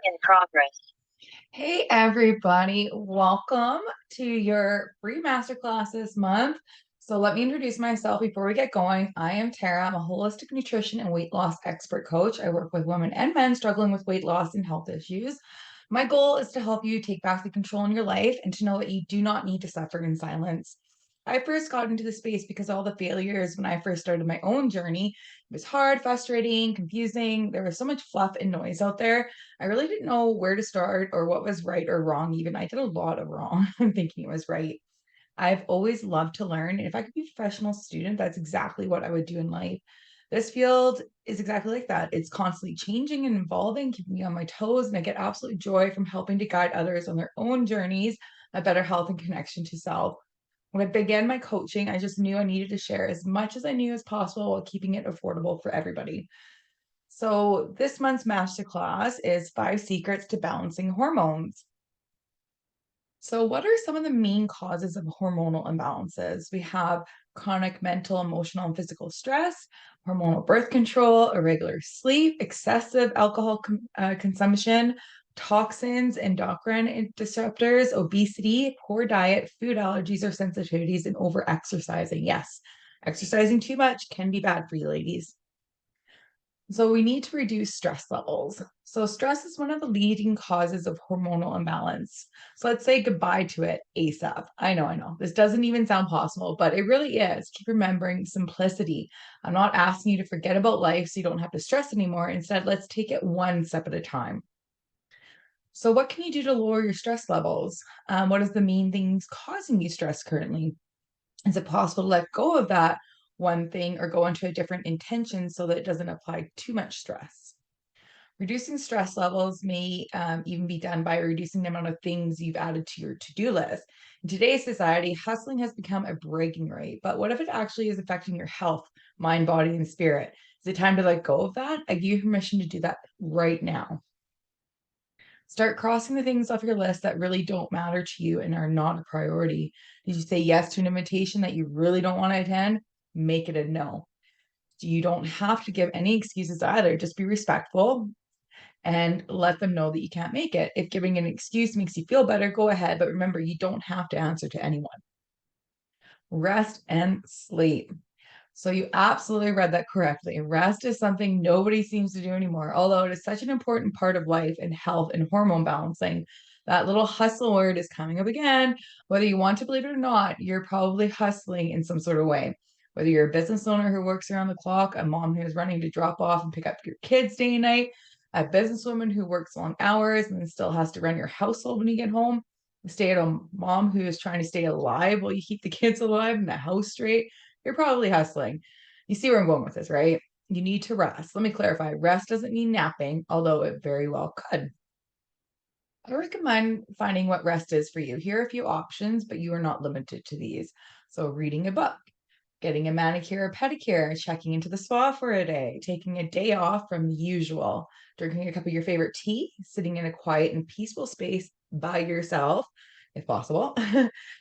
In progress. Hey everybody, welcome to your free masterclass this month. So let me introduce myself before we get going. I am Tara. I'm a holistic nutrition and weight loss expert coach. I work with women and men struggling with weight loss and health issues. My goal is to help you take back the control in your life and to know that you do not need to suffer in silence. I first got into the space because of all the failures when I first started my own journey. It was hard, frustrating, confusing. There was so much fluff and noise out there. I really didn't know where to start or what was right or wrong, even. I did a lot of wrong. I'm thinking it was right. I've always loved to learn. And if I could be a professional student, that's exactly what I would do in life. This field is exactly like that. It's constantly changing and evolving, keeping me on my toes, and I get absolute joy from helping to guide others on their own journeys, a better health and connection to self. When I began my coaching, I just knew I needed to share as much as I knew as possible while keeping it affordable for everybody. So, this month's masterclass is 5 secrets to balancing hormones. So, what are some of the main causes of hormonal imbalances? We have chronic mental, emotional, and physical stress, hormonal birth control, irregular sleep, excessive alcohol consumption, toxins, endocrine disruptors, obesity, poor diet, food allergies or sensitivities, and over exercising. Yes, exercising too much can be bad for you, ladies. So we need to reduce stress levels. So stress is one of the leading causes of hormonal imbalance. So let's say goodbye to it ASAP. I know. This doesn't even sound possible, but it really is. Keep remembering simplicity. I'm not asking you to forget about life so you don't have to stress anymore. Instead, let's take it one step at a time. So what can you do to lower your stress levels? What is the main things causing you stress currently? Is it possible to let go of that one thing or go into a different intention so that it doesn't apply too much stress? Reducing stress levels may even be done by reducing the amount of things you've added to your to do list. In today's society, hustling has become a bragging right. But what if it actually is affecting your health, mind, body, and spirit? Is it time to let go of that? I give you permission to do that right now. Start crossing the things off your list that really don't matter to you and are not a priority. Did you say yes to an invitation that you really don't want to attend? Make it a no. You don't have to give any excuses either. Just be respectful and let them know that you can't make it. If giving an excuse makes you feel better, go ahead. But remember, you don't have to answer to anyone. Rest and sleep. So you absolutely read that correctly. Rest is something nobody seems to do anymore, although it is such an important part of life and health and hormone balancing. That little hustle word is coming up again. Whether you want to believe it or not, you're probably hustling in some sort of way. Whether you're a business owner who works around the clock, a mom who is running to drop off and pick up your kids day and night, a businesswoman who works long hours and then still has to run your household when you get home, a stay-at-home mom who is trying to stay alive while you keep the kids alive and the house straight, you're probably hustling. You see where I'm going with this, right? You need to rest. Let me clarify. Rest doesn't mean napping, although it very well could. I recommend finding what rest is for you. Here are a few options, but you are not limited to these. So, reading a book, getting a manicure or pedicure, checking into the spa for a day, taking a day off from the usual, drinking a cup of your favorite tea, sitting in a quiet and peaceful space by yourself, if possible,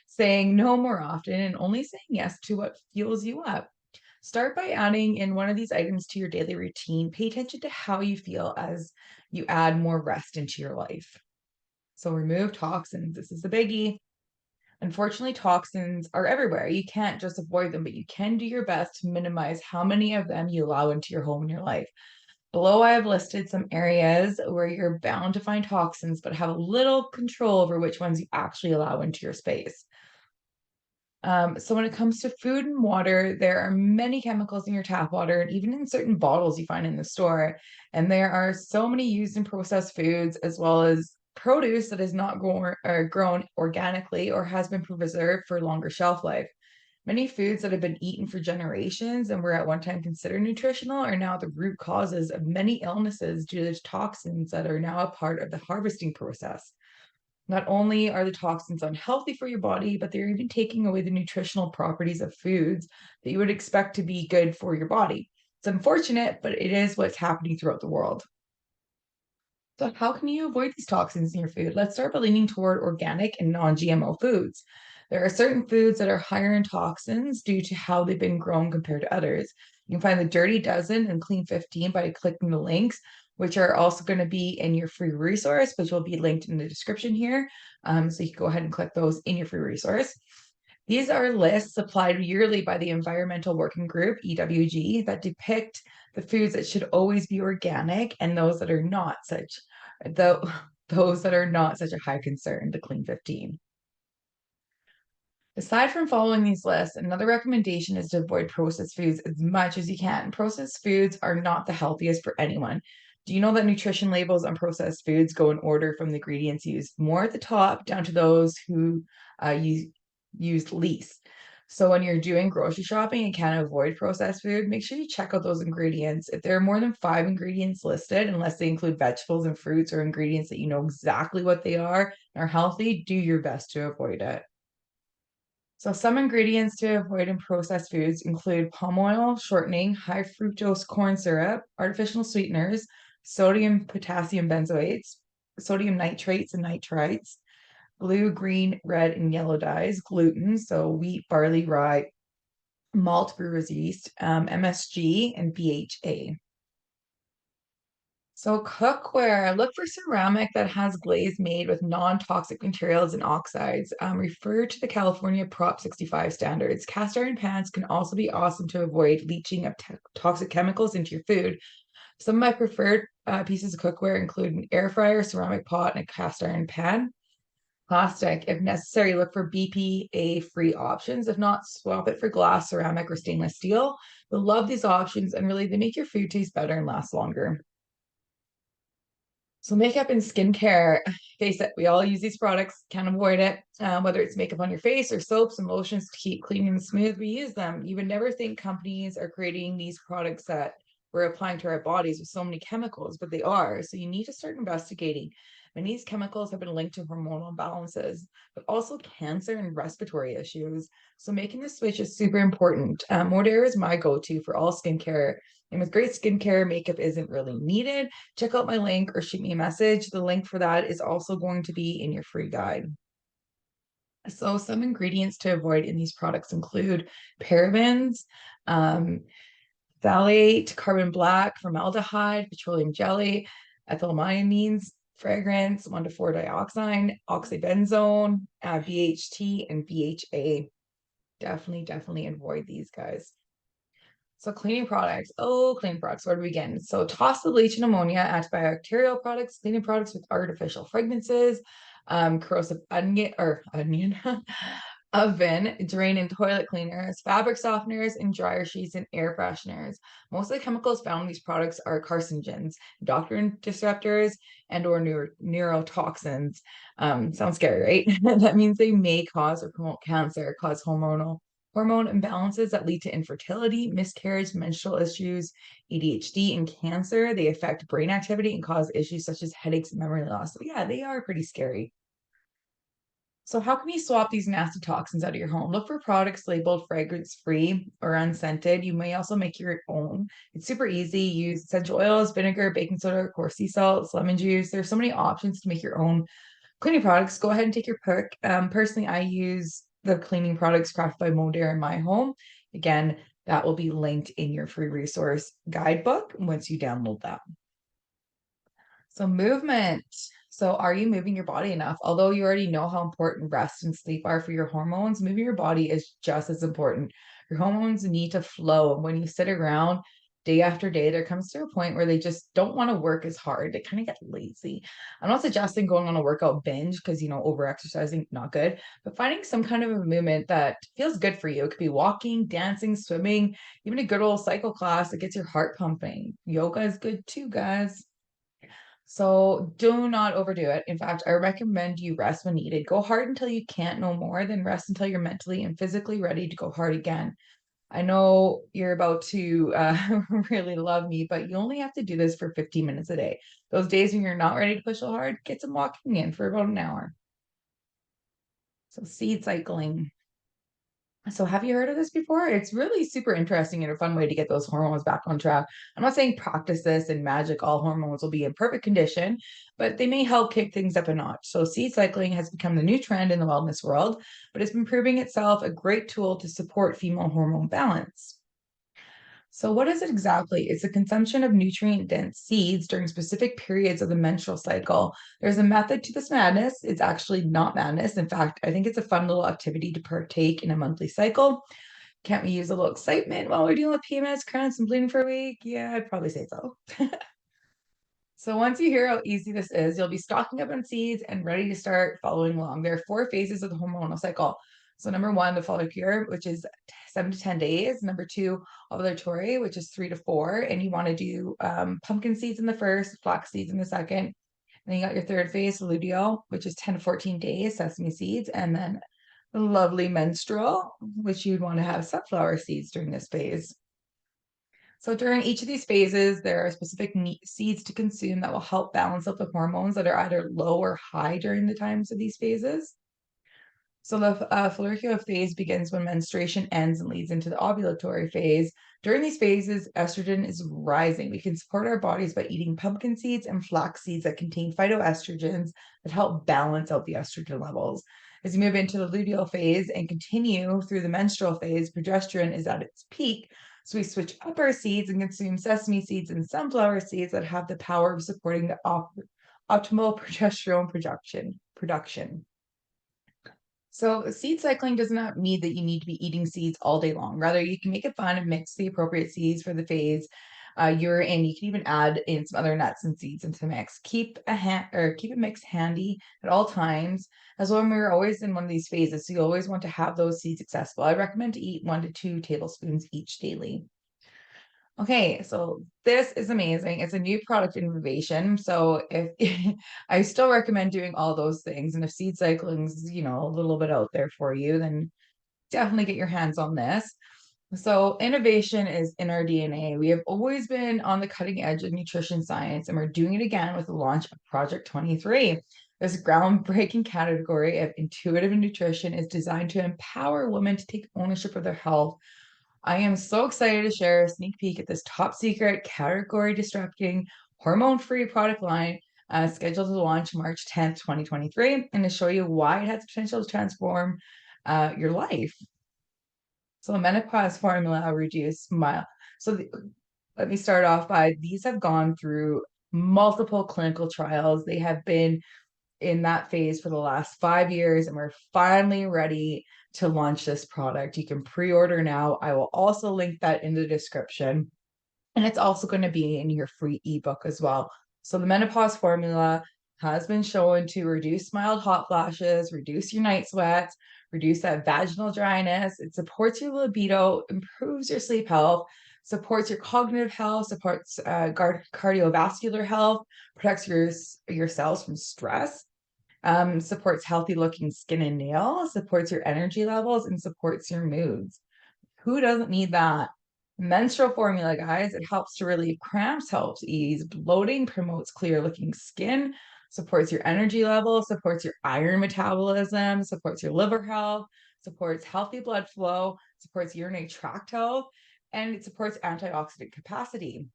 saying no more often, and only saying yes to what fuels you up. Start by adding in one of these items to your daily routine. Pay attention to how you feel as you add more rest into your life. So, remove toxins. This is the biggie. Unfortunately, toxins are everywhere. You can't just avoid them, but you can do your best to minimize how many of them you allow into your home and your life. Below, I have listed some areas where you're bound to find toxins, but have a little control over which ones you actually allow into your space. So when it comes to food and water, there are many chemicals in your tap water, and even in certain bottles you find in the store. And there are so many used in processed foods, as well as produce that is not grown organically or has been preserved for longer shelf life. Many foods that have been eaten for generations and were at one time considered nutritional are now the root causes of many illnesses due to toxins that are now a part of the harvesting process. Not only are the toxins unhealthy for your body, but they're even taking away the nutritional properties of foods that you would expect to be good for your body. It's unfortunate, but it is what's happening throughout the world. So, how can you avoid these toxins in your food? Let's start by leaning toward organic and non GMO foods. There are certain foods that are higher in toxins due to how they've been grown compared to others. You can find the Dirty Dozen and Clean 15 by clicking the links. which are also going to be in your free resource, which will be linked in the description here. So you can go ahead and click those in your free resource. These are lists supplied yearly by the Environmental Working Group, EWG, that depict the foods that should always be organic and those that are not such, though those that are not such a high concern, the Clean 15. Aside from following these lists, another recommendation is to avoid processed foods as much as you can. Processed foods are not the healthiest for anyone. Do you know that nutrition labels on processed foods go in order from the ingredients used more at the top down to those who used least? So when you're doing grocery shopping and can't avoid processed food, make sure you check out those ingredients. If there are more than 5 ingredients listed, unless they include vegetables and fruits or ingredients that you know exactly what they are and are healthy, do your best to avoid it. So some ingredients to avoid in processed foods include palm oil, shortening, high fructose corn syrup, artificial sweeteners, sodium potassium benzoates, sodium nitrates and nitrites, blue, green, red, and yellow dyes, gluten, so wheat, barley, rye, malt, brewer's yeast, MSG, and BHA. So cookware, look for ceramic that has glaze made with non-toxic materials and oxides. Refer to the California Prop 65 standards. Cast iron pans can also be awesome to avoid leaching of toxic chemicals into your food. Some of my preferred pieces of cookware include an air fryer, ceramic pot, and a cast iron pan. Plastic, if necessary, look for BPA-free options. If not, swap it for glass, ceramic, or stainless steel. You'll love these options, and really, they make your food taste better and last longer. So makeup and skincare, face it, we all use these products, can't avoid it. Whether it's makeup on your face or soaps and lotions to keep clean and smooth, we use them. You would never think companies are creating these products that we're applying to our bodies with so many chemicals, but they are. So you need to start investigating. And these chemicals have been linked to hormonal imbalances, but also cancer and respiratory issues. So making the switch is super important. Modere is my go-to for all skincare. And with great skincare, makeup isn't really needed. Check out my link or shoot me a message. The link for that is also going to be in your free guide. So some ingredients to avoid in these products include parabens, um, phthalate, carbon black, formaldehyde, petroleum jelly, ethylamines, fragrance, 1,4-dioxane, oxybenzone, BHT, and BHA. Definitely avoid these guys. So cleaning products. Oh, cleaning products. Where do we begin? So toss the bleach and ammonia, antibacterial products, cleaning products with artificial fragrances, corrosive onion, oven, drain and toilet cleaners, fabric softeners, and dryer sheets and air fresheners. Most of the chemicals found in these products are carcinogens, endocrine disruptors, and or neurotoxins. Sounds scary, right? That means they may cause or promote cancer, cause hormone imbalances that lead to infertility, miscarriage, menstrual issues, ADHD, and cancer. They affect brain activity and cause issues such as headaches and memory loss. So yeah, they are pretty scary. So how can you swap these nasty toxins out of your home? Look for products labeled fragrance-free or unscented. You may also make your own. It's super easy. Use essential oils, vinegar, baking soda, of course, sea salt, lemon juice. There's so many options to make your own cleaning products. Go ahead and take your pick. Personally, I use the cleaning products crafted by Modere in my home. Again, that will be linked in your free resource guidebook once you download that. So movement. So are you moving your body enough? Although you already know how important rest and sleep are for your hormones, moving your body is just as important. Your hormones need to flow. And when you sit around day after day, there comes to a point where they just don't want to work as hard. They kind of get lazy. I'm not suggesting going on a workout binge because, over exercising, not good, but finding some kind of a movement that feels good for you. It could be walking, dancing, swimming, even a good old cycle class that gets your heart pumping. Yoga is good too, guys. So do not overdo it. In fact, I recommend you rest when needed. Go hard until you can't no more, then rest until you're mentally and physically ready to go hard again. I know you're about to really love me, but you only have to do this for 15 minutes a day. Those days when you're not ready to push so hard, get some walking in for about an hour. So seed cycling. So have you heard of this before? It's really super interesting and a fun way to get those hormones back on track. I'm not saying practice this and magic, all hormones will be in perfect condition, but they may help kick things up a notch. So seed cycling has become the new trend in the wellness world, but it's been proving itself a great tool to support female hormone balance. So, what is it exactly? It's the consumption of nutrient dense seeds during specific periods of the menstrual cycle. There's a method to this madness. It's actually not madness. In fact, I think it's a fun little activity to partake in a monthly cycle. Can't we use a little excitement while we're dealing with PMS, cramps, and bleeding for a week? Yeah, I'd probably say so. So once you hear how easy this is, you'll be stocking up on seeds and ready to start following along. There are four phases of the hormonal cycle. So number one, the follicular, which is 7 to 10 days. Number two, ovulatory, which is 3 to 4. And you want to do pumpkin seeds in the first, flax seeds in the second. And then you got your third phase, luteal, which is 10 to 14 days, sesame seeds. And then the lovely menstrual, which you'd want to have sunflower seeds during this phase. So during each of these phases, there are specific seeds to consume that will help balance out the hormones that are either low or high during the times of these phases. So the follicular phase begins when menstruation ends and leads into the ovulatory phase. During these phases, estrogen is rising. We can support our bodies by eating pumpkin seeds and flax seeds that contain phytoestrogens that help balance out the estrogen levels. As you move into the luteal phase and continue through the menstrual phase, progesterone is at its peak. So we switch up our seeds and consume sesame seeds and sunflower seeds that have the power of supporting the optimal progesterone production. So seed cycling does not mean that you need to be eating seeds all day long. Rather, you can make it fun and mix the appropriate seeds for the phase you're in. You can even add in some other nuts and seeds into the mix. Keep a mix handy at all times, as when we're always in one of these phases. So you always want to have those seeds accessible. I recommend to eat 1 to 2 tablespoons each daily. Okay, so this is amazing. It's a new product innovation. So if I still recommend doing all those things, and if seed cycling's, a little bit out there for you, then definitely get your hands on this. So innovation is in our DNA. We have always been on the cutting edge of nutrition science, and we're doing it again with the launch of Project 23. This groundbreaking category of intuitive nutrition is designed to empower women to take ownership of their health. I am so excited to share a sneak peek at this top secret, category disrupting, hormone free product line scheduled to launch March 10th, 2023, and to show you why it has potential to transform your life. So, the menopause formula reduce smile. Let me start off by these have gone through multiple clinical trials. They have been in that phase for the last 5 years, and we're finally ready to launch this product. You can pre-order now. I will also link that in the description, and it's also going to be in your free ebook as well. So the menopause formula has been shown to reduce mild hot flashes, reduce your night sweats, reduce that vaginal dryness. It supports your libido, improves your sleep health, supports your cognitive health, supports cardiovascular health, protects your cells from stress, supports healthy looking skin and nails, supports your energy levels, and supports your moods. Who doesn't need that? Menstrual formula, guys. It helps to relieve cramps, helps ease bloating, promotes clear looking skin, supports your energy level, supports your iron metabolism, supports your liver health, supports healthy blood flow, supports urinary tract health, and it supports antioxidant capacity.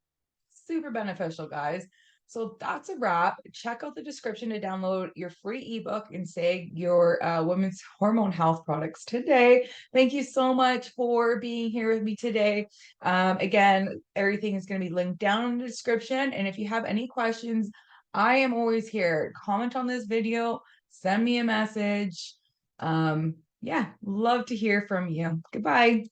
Super beneficial, guys. So that's a wrap. Check out the description to download your free ebook and say your women's hormone health products today. Thank you so much for being here with me today. Again, everything is going to be linked down in the description. And if you have any questions, I am always here. Comment on this video, send me a message. Yeah, love to hear from you. Goodbye.